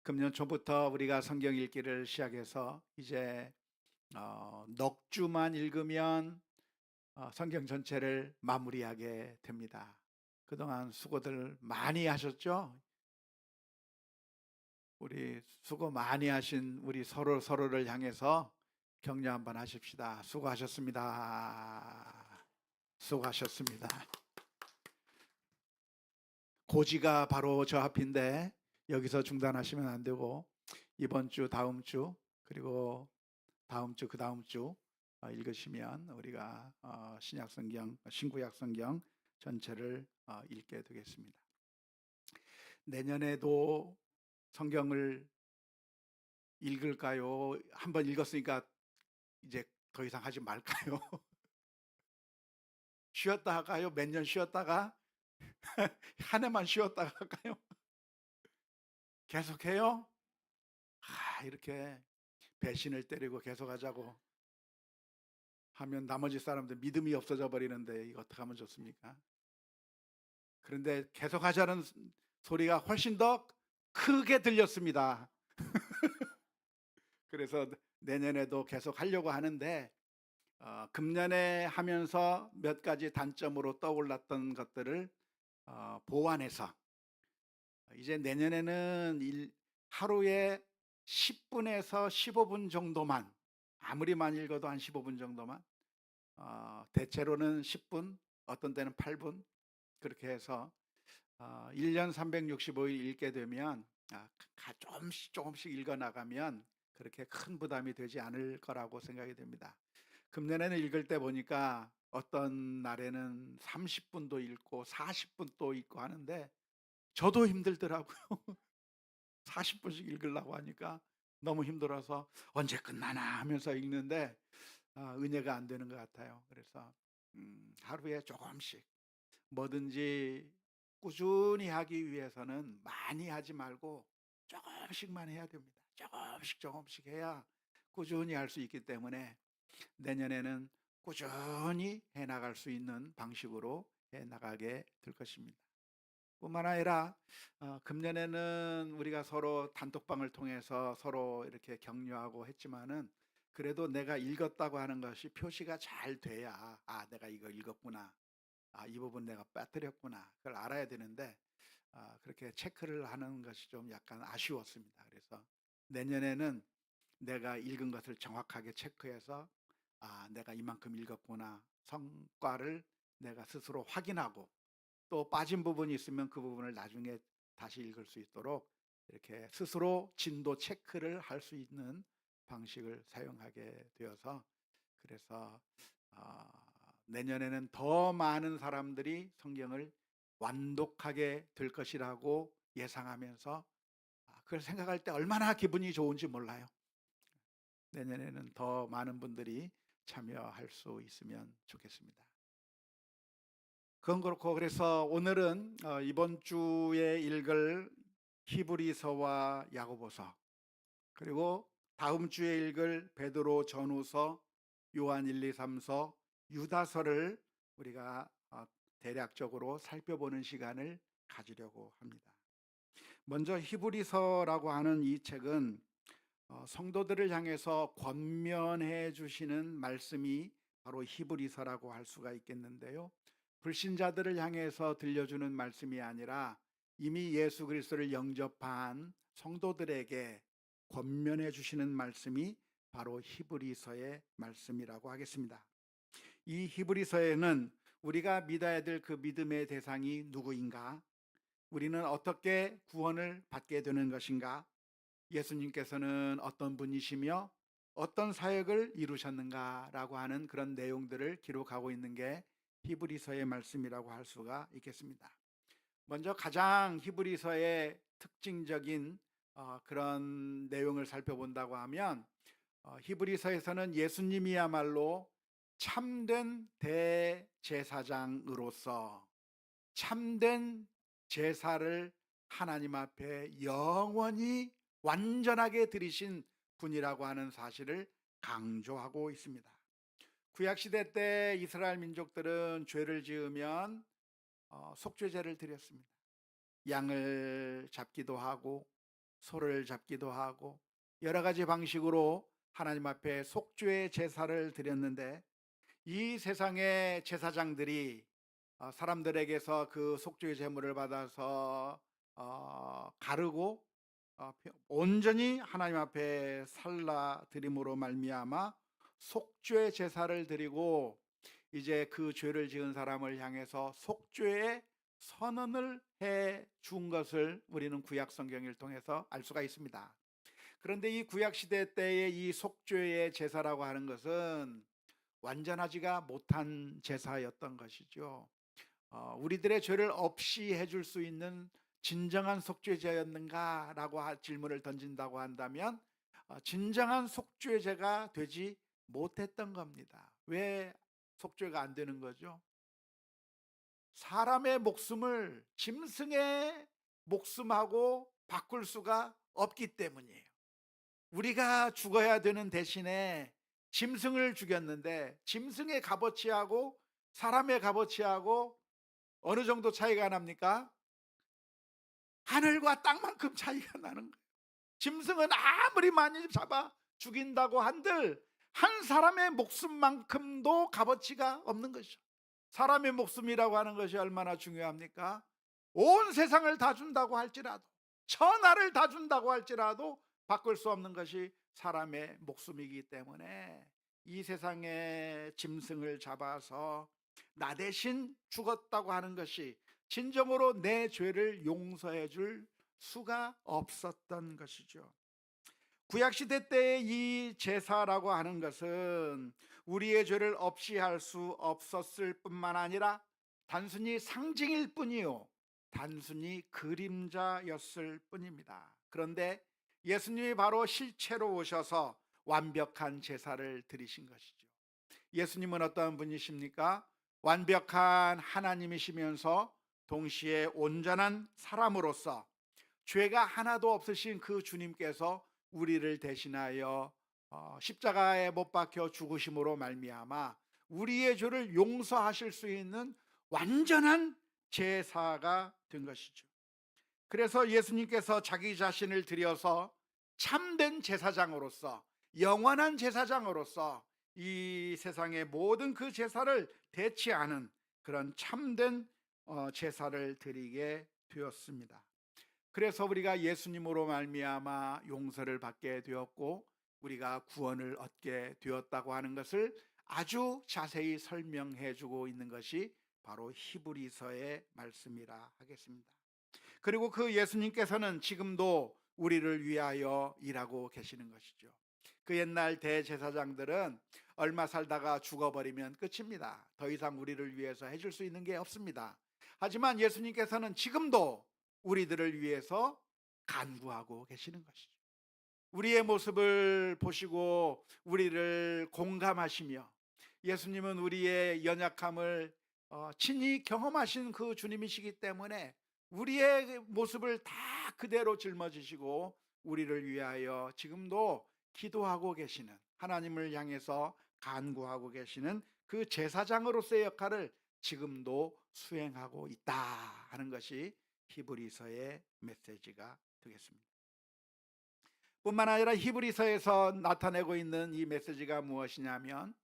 금년 초부터 우리가 성경 읽기를 시작해서 이제 넉 주만 읽으면 성경 전체를 마무리하게 됩니다. 그동안 수고들 많이 하셨죠? 우리 수고 많이 하신 우리 서로를 향해서 격려 한번 하십시다. 수고하셨습니다. 수고하셨습니다. 고지가 바로 저 앞인데 여기서 중단하시면 안 되고 이번 주, 다음 주, 그리고 다음 주, 그 다음 주 읽으시면 우리가 신약 성경, 신구약 성경 전체를 읽게 되겠습니다. 내년에도 성경을 읽을까요? 한번 읽었으니까 이제 더 이상 하지 말까요? 쉬었다 할까요? 몇 년 쉬었다가 한 해만 쉬었다가 할까요? 계속해요? 이렇게 배신을 때리고 계속하자고 하면 나머지 사람들 믿음이 없어져 버리는데 이거 어떻게 하면 좋습니까? 그런데 계속하자는 소리가 훨씬 더 크게 들렸습니다. 그래서 내년에도 계속 하려고 하는데 금년에 하면서 몇 가지 단점으로 떠올랐던 것들을 보완해서 이제 내년에는 하루에 10분에서 15분 정도만, 아무리 많이 읽어도 한 15분 정도만, 대체로는 10분, 어떤 때는 8분, 그렇게 해서 1년 365일 읽게 되면 조금씩 읽어 나가면 그렇게 큰 부담이 되지 않을 거라고 생각이 됩니다. 금년에는 읽을 때 보니까 어떤 날에는 30분도 읽고 40분도 읽고 하는데 저도 힘들더라고요. 40분씩 읽으려고 하니까 너무 힘들어서 언제 끝나나 하면서 읽는데 은혜가 안 되는 것 같아요. 그래서 하루에 조금씩 뭐든지 꾸준히 하기 위해서는 많이 하지 말고 조금씩만 해야 됩니다. 조금씩 해야 꾸준히 할 수 있기 때문에 내년에는 꾸준히 해 나갈 수 있는 방식으로 해 나가게 될 것입니다. 뿐만 아니라 금년에는 우리가 서로 단톡방을 통해서 서로 이렇게 격려하고 했지만은 그래도 내가 읽었다고 하는 것이 표시가 잘 돼야 내가 이거 읽었구나. 이 부분 내가 빠뜨렸구나. 그걸 알아야 되는데 그렇게 체크를 하는 것이 좀 약간 아쉬웠습니다. 그래서 내년에는 내가 읽은 것을 정확하게 체크해서 내가 이만큼 읽었구나. 성과를 내가 스스로 확인하고 또 빠진 부분이 있으면 그 부분을 나중에 다시 읽을 수 있도록 이렇게 스스로 진도 체크를 할 수 있는 방식을 사용하게 되어서 그래서 어, 내년에는 더 많은 사람들이 성경을 완독하게 될 것이라고 예상하면서 그걸 생각할 때 얼마나 기분이 좋은지 몰라요. 내년에는 더 많은 분들이 참여할 수 있으면 좋겠습니다. 그건 그렇고 그래서 오늘은 이번 주에 읽을 히브리서와 야고보서 그리고 다음 주에 읽을 베드로 전후서 요한 1, 2, 3서 유다서를 우리가 대략적으로 살펴보는 시간을 가지려고 합니다. 먼저 히브리서라고 하는 이 책은 성도들을 향해서 권면해 주시는 말씀이 바로 히브리서라고 할 수가 있겠는데요. 불신자들을 향해서 들려주는 말씀이 아니라 이미 예수 그리스도를 영접한 성도들에게 권면해 주시는 말씀이 바로 히브리서의 말씀이라고 하겠습니다. 이 히브리서에는 우리가 믿어야 될 그 믿음의 대상이 누구인가? 우리는 어떻게 구원을 받게 되는 것인가? 예수님께서는 어떤 분이시며 어떤 사역을 이루셨는가라고 하는 그런 내용들을 기록하고 있는 게 히브리서의 말씀이라고 할 수가 있겠습니다. 먼저 가장 히브리서의 특징적인 그런 내용을 살펴본다고 하면 히브리서에서는 예수님이야말로 참된 대제사장으로서 참된 제사를 하나님 앞에 영원히 완전하게 드리신 분이라고 하는 사실을 강조하고 있습니다. 구약시대 때 이스라엘 민족들은 죄를 지으면 속죄제를 드렸습니다. 양을 잡기도 하고 소를 잡기도 하고 여러 가지 방식으로 하나님 앞에 속죄의 제사를 드렸는데, 이 세상의 제사장들이 사람들에게서 그 속죄의 제물을 받아서 가르고 온전히 하나님 앞에 살라 드림으로 말미암아 속죄 제사를 드리고, 이제 그 죄를 지은 사람을 향해서 속죄의 선언을 해 준 것을 우리는 구약 성경을 통해서 알 수가 있습니다. 그런데 이 구약 시대 때의 이 속죄의 제사라고 하는 것은 완전하지가 못한 제사였던 것이죠. 우리들의 죄를 없이 해줄 수 있는 진정한 속죄제였는가라고 질문을 던진다고 한다면, 진정한 속죄제가 되지 못했던 겁니다. 왜 속죄가 안 되는 거죠? 사람의 목숨을 짐승의 목숨하고 바꿀 수가 없기 때문이에요. 우리가 죽어야 되는 대신에 짐승을 죽였는데, 짐승의 값어치하고 사람의 값어치하고 어느 정도 차이가 납니까? 하늘과 땅만큼 차이가 나는 거예요. 짐승은 아무리 많이 잡아 죽인다고 한들 한 사람의 목숨만큼도 값어치가 없는 것이죠. 사람의 목숨이라고 하는 것이 얼마나 중요합니까? 온 세상을 다 준다고 할지라도, 천하를 다 준다고 할지라도 바꿀 수 없는 것이 사람의 목숨이기 때문에, 이 세상의 짐승을 잡아서 나 대신 죽었다고 하는 것이 진정으로 내 죄를 용서해 줄 수가 없었던 것이죠. 구약시대 때의 이 제사라고 하는 것은 우리의 죄를 없이 할 수 없었을 뿐만 아니라 단순히 상징일 뿐이요, 단순히 그림자였을 뿐입니다. 그런데 예수님이 바로 실체로 오셔서 완벽한 제사를 드리신 것이죠. 예수님은 어떠한 분이십니까? 완벽한 하나님이시면서 동시에 온전한 사람으로서 죄가 하나도 없으신 그 주님께서 우리를 대신하여 십자가에 못 박혀 죽으심으로 말미암아 우리의 죄를 용서하실 수 있는 완전한 제사가 된 것이죠. 그래서 예수님께서 자기 자신을 드려서 참된 제사장으로서, 영원한 제사장으로서 이 세상의 모든 그 제사를 대체하는 그런 참된 제사를 드리게 되었습니다. 그래서 우리가 예수님으로 말미암아 용서를 받게 되었고 우리가 구원을 얻게 되었다고 하는 것을 아주 자세히 설명해 주고 있는 것이 바로 히브리서의 말씀이라 하겠습니다. 그리고 그 예수님께서는 지금도 우리를 위하여 일하고 계시는 것이죠. 그 옛날 대제사장들은 얼마 살다가 죽어버리면 끝입니다. 더 이상 우리를 위해서 해줄 수 있는 게 없습니다. 하지만 예수님께서는 지금도 우리들을 위해서 간구하고 계시는 것이죠. 우리의 모습을 보시고 우리를 공감하시며, 예수님은 우리의 연약함을 친히 경험하신 그 주님이시기 때문에 우리의 모습을 다 그대로 짊어지시고 우리를 위하여 지금도 기도하고 계시는, 하나님을 향해서 간구하고 계시는 그 제사장으로서의 역할을 지금도 수행하고 있다 하는 것이 히브리서의 메시지가 되겠습니다. 뿐만 아니라 히브리서에서 나타내고 있는 이 메시지가 무엇이냐면,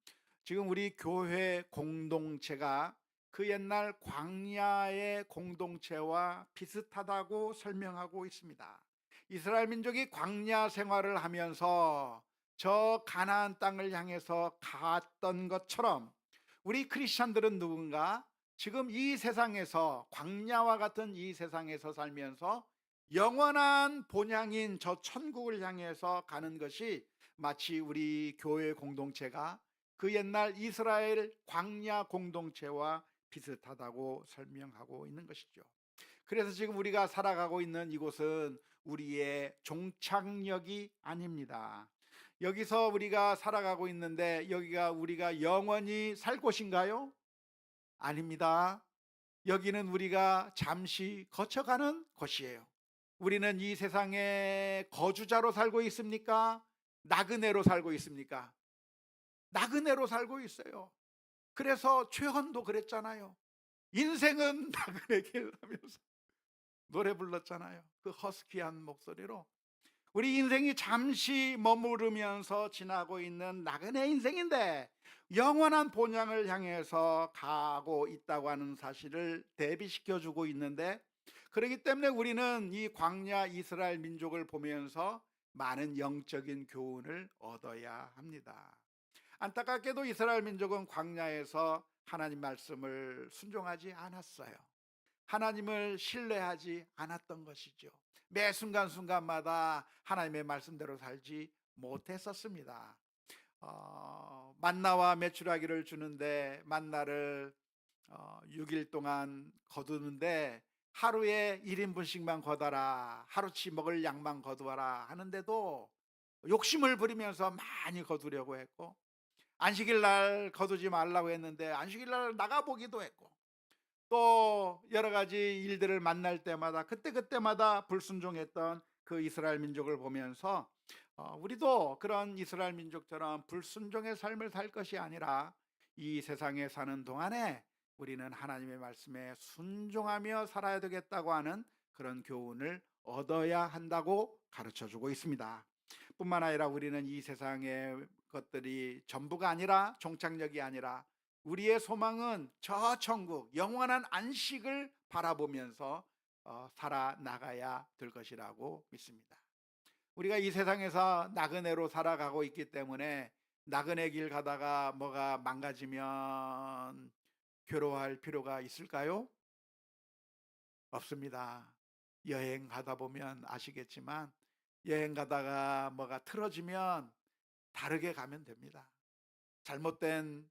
지금 우리 교회 공동체가 그 옛날 광야의 공동체와 비슷하다고 설명하고 있습니다. 이스라엘 민족이 광야 생활을 하면서 저 가나안 땅을 향해서 갔던 것처럼 우리 크리스천들은 누군가 지금 이 세상에서, 광야와 같은 이 세상에서 살면서 영원한 본향인 저 천국을 향해서 가는 것이 마치 우리 교회 공동체가 그 옛날 이스라엘 광야 공동체와 비슷하다고 설명하고 있는 것이죠. 그래서 지금 우리가 살아가고 있는 이곳은 우리의 종착역이 아닙니다. 여기서 우리가 살아가고 있는데 여기가 우리가 영원히 살 곳인가요? 아닙니다. 여기는 우리가 잠시 거쳐가는 곳이에요. 우리는 이 세상에 거주자로 살고 있습니까? 나그네로 살고 있습니까? 나그네로 살고 있어요. 그래서 최헌도 그랬잖아요. 인생은 나그네 길 하면서 노래 불렀잖아요. 그 허스키한 목소리로 우리 인생이 잠시 머무르면서 지나고 있는 나그네 인생인데 영원한 본향을 향해서 가고 있다고 하는 사실을 대비시켜 주고 있는데, 그렇기 때문에 우리는 이 광야 이스라엘 민족을 보면서 많은 영적인 교훈을 얻어야 합니다. 안타깝게도 이스라엘 민족은 광야에서 하나님 말씀을 순종하지 않았어요. 하나님을 신뢰하지 않았던 것이죠. 매 순간순간마다 하나님의 말씀대로 살지 못했었습니다. 만나와 메추라기를 주는데 만나를 6일 동안 거두는데 하루에 1인분씩만 거둬라, 하루치 먹을 양만 거두어라 하는데도 욕심을 부리면서 많이 거두려고 했고, 안식일 날 거두지 말라고 했는데 안식일 날 나가보기도 했고, 또 여러 가지 일들을 만날 때마다 그때그때마다 불순종했던 그 이스라엘 민족을 보면서 우리도 그런 이스라엘 민족처럼 불순종의 삶을 살 것이 아니라 이 세상에 사는 동안에 우리는 하나님의 말씀에 순종하며 살아야 되겠다고 하는 그런 교훈을 얻어야 한다고 가르쳐 주고 있습니다. 뿐만 아니라 우리는 이 세상의 것들이 전부가 아니라, 종착역이 아니라 우리의 소망은 저 천국 영원한 안식을 바라보면서 살아나가야 될 것이라고 믿습니다. 우리가 이 세상에서 나그네로 살아가고 있기 때문에 나그네 길 가다가 뭐가 망가지면 괴로워할 필요가 있을까요? 없습니다. 여행 가다 보면 아시겠지만 여행 가다가 뭐가 틀어지면 다르게 가면 됩니다. 잘못된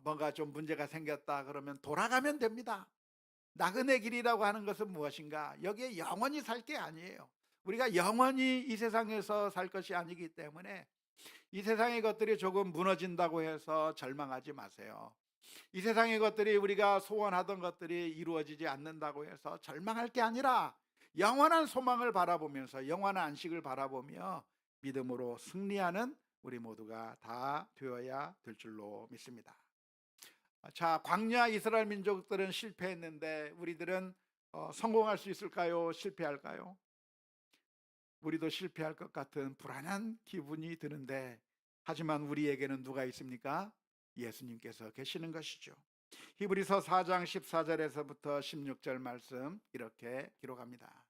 뭔가 좀 문제가 생겼다 그러면 돌아가면 됩니다. 나그네 길이라고 하는 것은 무엇인가? 여기에 영원히 살 게 아니에요. 우리가 영원히 이 세상에서 살 것이 아니기 때문에 이 세상의 것들이 조금 무너진다고 해서 절망하지 마세요. 이 세상의 것들이, 우리가 소원하던 것들이 이루어지지 않는다고 해서 절망할 게 아니라 영원한 소망을 바라보면서 영원한 안식을 바라보며 믿음으로 승리하는 우리 모두가 다 되어야 될 줄로 믿습니다. 자, 광야 이스라엘 민족들은 실패했는데 우리들은 성공할 수 있을까요? 실패할까요? 우리도 실패할 것 같은 불안한 기분이 드는데, 하지만 우리에게는 누가 있습니까? 예수님께서 계시는 것이죠. 히브리서 4장 14절에서부터 16절 말씀 이렇게 기록합니다.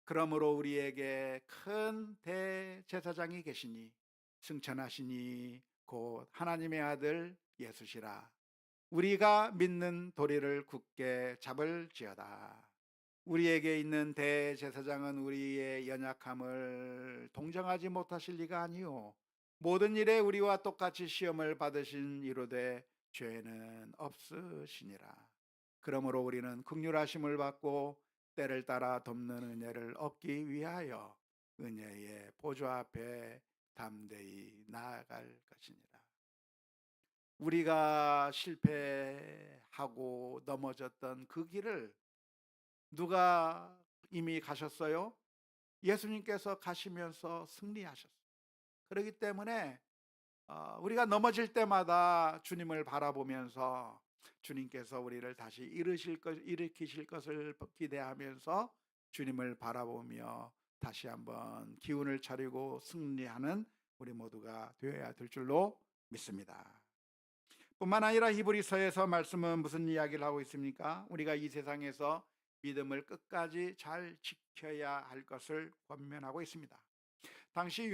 그러므로 우리에게 큰 대제사장이 계시니 승천하시니 곧 하나님의 아들 예수시라. 우리가 믿는 도리를 굳게 잡을지어다. 우리에게 있는 대제사장은 우리의 연약함을 동정하지 못하실 리가 아니요 모든 일에 우리와 똑같이 시험을 받으신 이로되 죄는 없으시니라. 그러므로 우리는 긍휼하심을 받고 때를 따라 돕는 은혜를 얻기 위하여 은혜의 보좌 앞에 담대히 나아갈 것이니라. 우리가 실패하고 넘어졌던 그 길을 누가 이미 가셨어요? 예수님께서 가시면서 승리하셨어요. 그렇기 때문에 우리가 넘어질 때마다 주님을 바라보면서 주님께서 우리를 다시 일으키실 것을 기대하면서 주님을 바라보며 다시 한번 기운을 차리고 승리하는 우리 모두가 되어야 될 줄로 믿습니다. 뿐만 아니라 히브리서에서 말씀은 무슨 이야기를 하고 있습니까? 우리가 이 세상에서 믿음을 끝까지 잘 지켜야 할 것을 권면하고 있습니다. 당시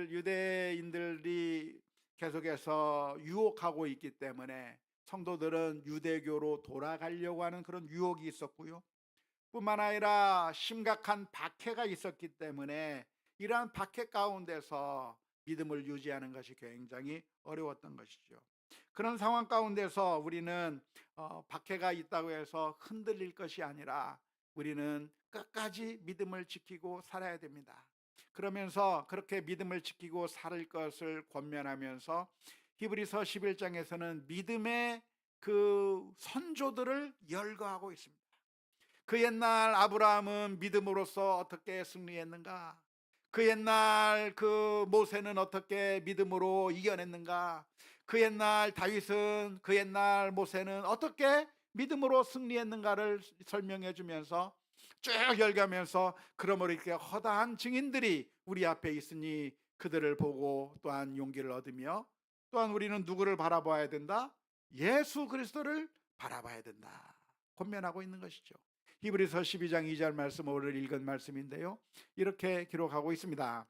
유대인들이 계속해서 유혹하고 있기 때문에 성도들은 유대교로 돌아가려고 하는 그런 유혹이 있었고요. 뿐만 아니라 심각한 박해가 있었기 때문에 이러한 박해 가운데서 믿음을 유지하는 것이 굉장히 어려웠던 것이죠. 그런 상황 가운데서 우리는 박해가 있다고 해서 흔들릴 것이 아니라 우리는 끝까지 믿음을 지키고 살아야 됩니다. 그러면서 그렇게 믿음을 지키고 살 것을 권면하면서 히브리서 11장에서는 믿음의 그 선조들을 열거하고 있습니다. 그 옛날 아브라함은 믿음으로써 어떻게 승리했는가? 그 옛날 그 모세는 어떻게 믿음으로 이겨냈는가? 그 옛날 다윗은, 그 옛날 모세는 어떻게 믿음으로 승리했는가를 설명해 주면서 쭉 열가면서, 그러므로 이렇게 허다한 증인들이 우리 앞에 있으니 그들을 보고 또한 용기를 얻으며, 또한 우리는 누구를 바라봐야 된다? 예수 그리스도를 바라봐야 된다 권면하고 있는 것이죠. 히브리서 12장 2절 말씀, 오늘 읽은 말씀인데요, 이렇게 기록하고 있습니다.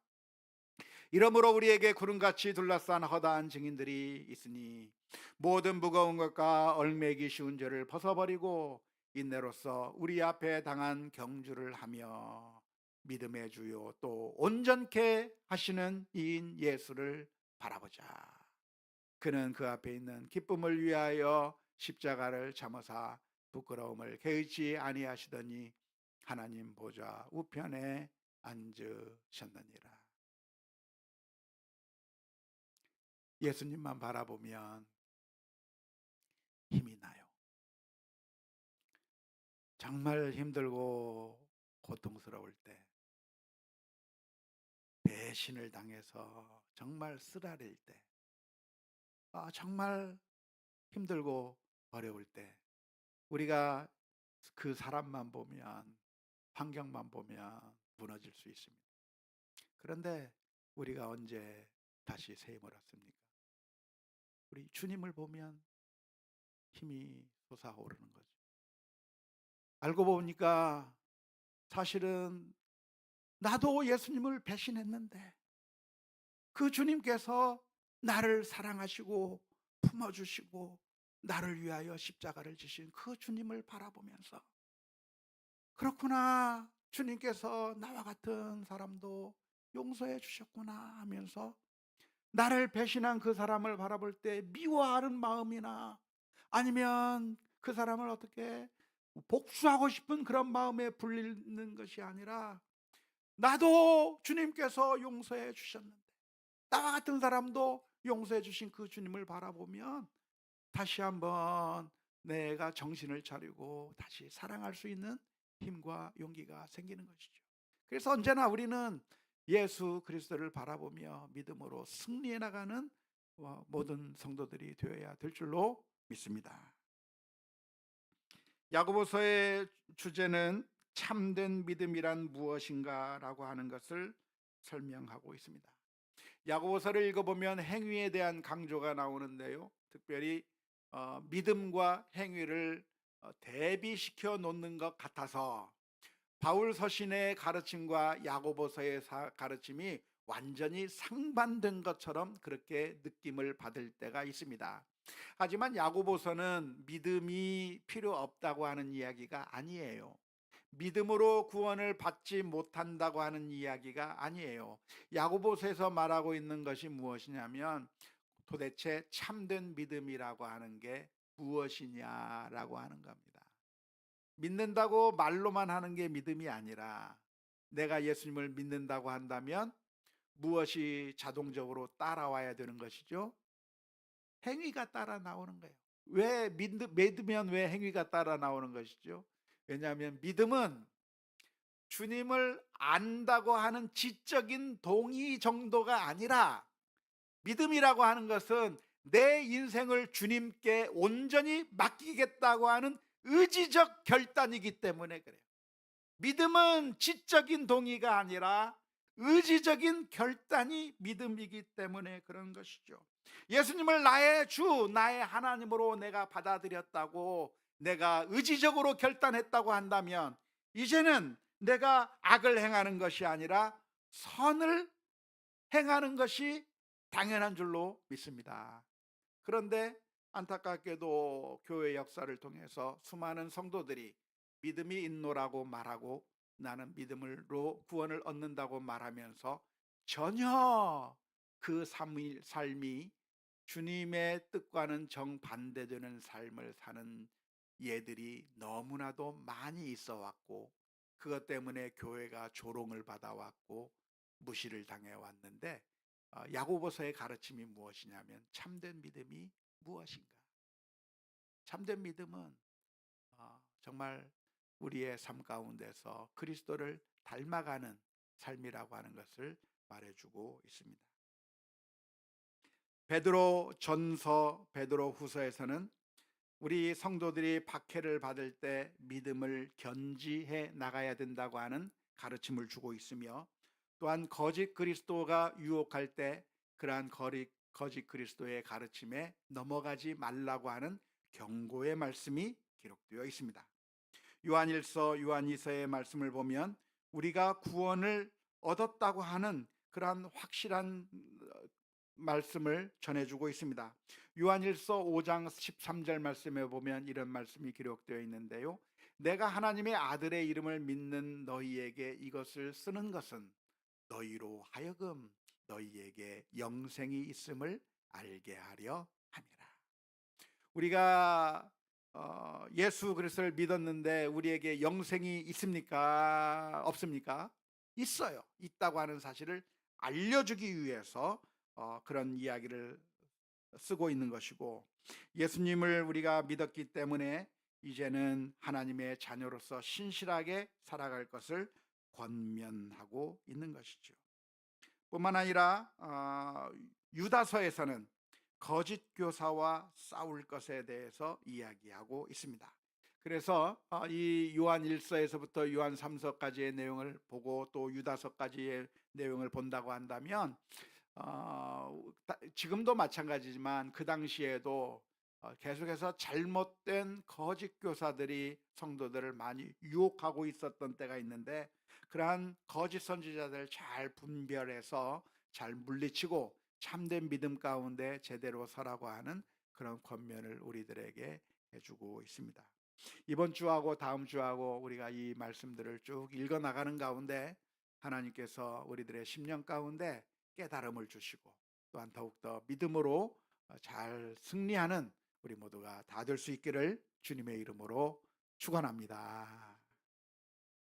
이러므로 우리에게 구름같이 둘러싼 허다한 증인들이 있으니 모든 무거운 것과 얽매기 쉬운 죄를 벗어버리고 인내로서 우리 앞에 당한 경주를 하며 믿음의 주요 또 온전케 하시는 이인 예수를 바라보자. 그는 그 앞에 있는 기쁨을 위하여 십자가를 참으사 부끄러움을 개의치 아니하시더니 하나님 보좌 우편에 앉으셨느니라. 예수님만 바라보면 힘이 나요. 정말 힘들고 고통스러울 때, 배신을 당해서 정말 쓰라릴 때, 정말 힘들고 어려울 때, 우리가 그 사람만 보면, 환경만 보면 무너질 수 있습니다. 그런데 우리가 언제 다시 새 힘을 얻습니까? 우리 주님을 보면 힘이 솟아오르는 거죠. 알고 보니까 사실은 나도 예수님을 배신했는데 그 주님께서 나를 사랑하시고 품어주시고 나를 위하여 십자가를 지신 그 주님을 바라보면서, 그렇구나, 주님께서 나와 같은 사람도 용서해 주셨구나 하면서 나를 배신한 그 사람을 바라볼 때 미워하는 마음이나 아니면 그 사람을 어떻게 복수하고 싶은 그런 마음에 불리는 것이 아니라, 나도 주님께서 용서해 주셨는데 나와 같은 사람도 용서해 주신 그 주님을 바라보면 다시 한번 내가 정신을 차리고 다시 사랑할 수 있는 힘과 용기가 생기는 것이죠. 그래서 언제나 우리는 예수 그리스도를 바라보며 믿음으로 승리해 나가는 모든 성도들이 되어야 될 줄로 믿습니다. 야고보서의 주제는 참된 믿음이란 무엇인가라고 하는 것을 설명하고 있습니다. 야고보서를 읽어보면 행위에 대한 강조가 나오는데요, 특별히 믿음과 행위를 대비시켜 놓는 것 같아서 바울 서신의 가르침과 야고보서의 가르침이 완전히 상반된 것처럼 그렇게 느낌을 받을 때가 있습니다. 하지만 야고보서는 믿음이 필요 없다고 하는 이야기가 아니에요. 믿음으로 구원을 받지 못한다고 하는 이야기가 아니에요. 야고보서에서 말하고 있는 것이 무엇이냐면, 도대체 참된 믿음이라고 하는 게 무엇이냐라고 하는 겁니다. 믿는다고 말로만 하는 게 믿음이 아니라, 내가 예수님을 믿는다고 한다면 무엇이 자동적으로 따라와야 되는 것이죠? 행위가 따라 나오는 거예요. 왜 믿으면 왜 행위가 따라 나오는 것이죠? 왜냐하면 믿음은 주님을 안다고 하는 지적인 동의 정도가 아니라, 믿음이라고 하는 것은 내 인생을 주님께 온전히 맡기겠다고 하는 의지적 결단이기 때문에 그래요. 믿음은 지적인 동의가 아니라 의지적인 결단이 믿음이기 때문에 그런 것이죠. 예수님을 나의 주, 나의 하나님으로 내가 받아들였다고, 내가 의지적으로 결단했다고 한다면 이제는 내가 악을 행하는 것이 아니라 선을 행하는 것이 당연한 줄로 믿습니다. 그런데 안타깝게도 교회 역사를 통해서 수많은 성도들이 믿음이 있노라고 말하고, 나는 믿음으로 구원을 얻는다고 말하면서 전혀 그 삶이 주님의 뜻과는 정반대되는 삶을 사는 예들이 너무나도 많이 있어 왔고, 그것 때문에 교회가 조롱을 받아왔고 무시를 당해 왔는데, 야고보서의 가르침이 무엇이냐면 참된 믿음이 무엇인가? 참된 믿음은 정말 우리의 삶 가운데서 그리스도를 닮아가는 삶이라고 하는 것을 말해주고 있습니다. 베드로 전서, 베드로 후서에서는 우리 성도들이 박해를 받을 때 믿음을 견지해 나가야 된다고 하는 가르침을 주고 있으며, 또한 거짓 그리스도가 유혹할 때 그러한 거짓 그리스도의 가르침에 넘어가지 말라고 하는 경고의 말씀이 기록되어 있습니다. 요한일서, 요한이서의 말씀을 보면 우리가 구원을 얻었다고 하는 그러한 확실한 말씀을 전해주고 있습니다. 요한일서 5장 13절 말씀에 보면 이런 말씀이 기록되어 있는데요. 내가 하나님의 아들의 이름을 믿는 너희에게 이것을 쓰는 것은 너희로 하여금 너희에게 영생이 있음을 알게 하려 함이라. 우리가 예수 그리스도를 믿었는데 우리에게 영생이 있습니까? 없습니까? 있어요. 있다고 하는 사실을 알려주기 위해서 그런 이야기를 쓰고 있는 것이고, 예수님을 우리가 믿었기 때문에 이제는 하나님의 자녀로서 신실하게 살아갈 것을 권면하고 있는 것이죠. 뿐만 아니라 유다서에서는 거짓 교사와 싸울 것에 대해서 이야기하고 있습니다. 그래서 이 요한 1서에서부터 요한 3서까지의 내용을 보고 또 유다서까지의 내용을 본다고 한다면 지금도 마찬가지지만 그 당시에도 계속해서 잘못된 거짓 교사들이 성도들을 많이 유혹하고 있었던 때가 있는데, 그러한 거짓 선지자들을 잘 분별해서 잘 물리치고 참된 믿음 가운데 제대로 서라고 하는 그런 권면을 우리들에게 해주고 있습니다. 이번 주하고 다음 주하고 우리가 이 말씀들을 쭉 읽어 나가는 가운데 하나님께서 우리들의 심령 가운데 깨달음을 주시고 또한 더욱더 믿음으로 잘 승리하는 우리 모두가 다 될 수 있기를 주님의 이름으로 축원합니다.